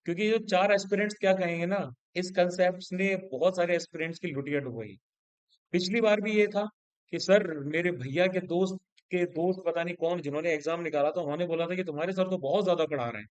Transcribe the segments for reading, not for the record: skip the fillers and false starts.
क्योंकि ये जो चार एस्पिरेंट्स क्या कहेंगे ना, इस कंसेप्ट ने बहुत सारे एस्पिरेंट्स की लुटिया डुबोई। पिछली बार भी ये था कि सर, मेरे भैया के दोस्त पता नहीं कौन, जिन्होंने एग्जाम निकाला था, उन्होंने बोला था कि तुम्हारे सर तो बहुत ज्यादा पढ़ा रहे हैं।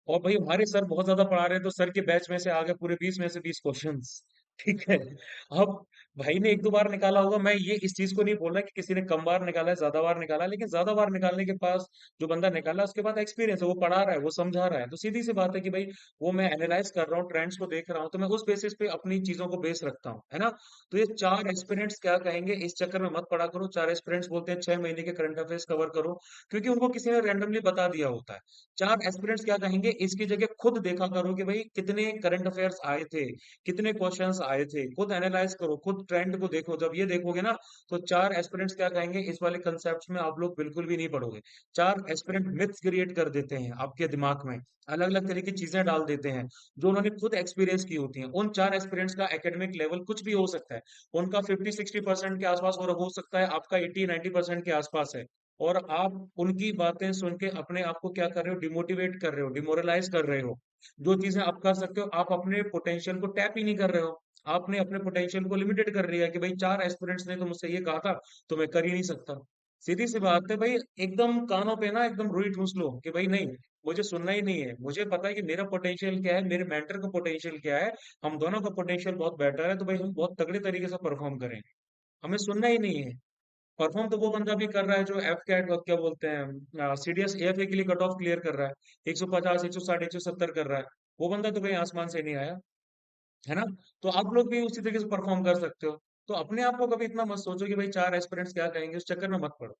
और भाई हमारे सर बहुत ज्यादा पढ़ा रहे हैं, तो सर के बैच में से आ गए पूरे 20 में से 20 क्वेश्चंस। ठीक है। अब भाई ने एक दो बार निकाला होगा, मैं ये इस चीज को नहीं बोल रहा कि किसी ने कम बार निकाला है, ज्यादा बार निकाला है, लेकिन ज्यादा बार निकालने के पास जो बंदा निकाला उसके बाद एक्सपीरियंस है, वो पढ़ा रहा है, वो समझा रहा है, तो सीधी सी बात है कि भाई वो मैं एनालाइज कर रहा हूँ, ट्रेंड्स को देख रहा हूँ, तो मैं उस बेसिस पे अपनी चीजों को बेस रखता हूँ, है ना। तो ये चार एस्पिरेंट्स क्या कहेंगे, इस चक्कर में मत पड़ा करो। चार एस्पिरेंट्स बोलते हैं 6 महीने के करंट अफेयर्स कवर करो, क्योंकि उनको किसी ने रैंडमली बता दिया होता है। चार एस्पिरेंट्स क्या कहेंगे, इसकी जगह खुद देखा करो कि भाई कितने करंट अफेयर्स आए थे, कितने क्वेश्चंस आए थे, खुद एनालाइज करो, खुद ट्रेंड को देखो। जब ये देखोगे ना, तो चार एस्पिरेंट्स क्या कहेंगे इस वाले कंसेप्ट में आप लोग बिल्कुल भी नहीं पढ़ोगे। चार एस्पिरेंट मिथ्स क्रिएट कर देते हैं आपके दिमाग में, अलग अलग तरह की चीजें डाल देते हैं जो उन्होंने खुद एक्सपीरियंस की होती हैं। उन चार एस्पिरेंट्स का एकेडमिक लेवल कुछ भी हो सकता है, उनका 50-60% के आसपास और हो सकता है, आपका 80-90% के आसपास है। और आप उनकी बातें सुन के अपने आप को क्या कर रहे हो, डिमोटिवेट कर रहे हो, डिमोरलाइज कर रहे हो। जो चीजें आप कर सकते हो, आप अपने पोटेंशियल को टैप ही नहीं कर रहे हो। आपने अपने पोटेंशियल को लिमिटेड कर लिया कि भाई चार एस्पिरेंट्स ने तो मुझसे ये कहा था, तो मैं कर ही नहीं सकता। सीधी सी बात है भाई, एकदम कानों पे ना एकदम रुई ठूस लो कि भाई नहीं, मुझे सुनना ही नहीं है। मुझे पता है कि मेरा पोटेंशियल क्या है, मेरे मेंटर का पोटेंशियल क्या है, हम दोनों का पोटेंशियल बहुत बेटर है, तो भाई हम बहुत तगड़े तरीके से परफॉर्म करेंगे। हमें सुनना ही नहीं है। परफॉर्म तो वो बंदा भी कर रहा है जो एफ कैट क्या बोलते हैं, सीडीएस एएफए के लिए कट ऑफ क्लियर कर रहा है, 150 160 170 कर रहा है। वो बंदा तो कहीं आसमान से नहीं आया, है ना। तो आप लोग भी उसी तरीके से परफॉर्म कर सकते हो। तो अपने आप को कभी इतना मत सोचो कि भाई चार एस्पिरेंट्स क्या कहेंगे, उस चक्कर में मत पड़ो।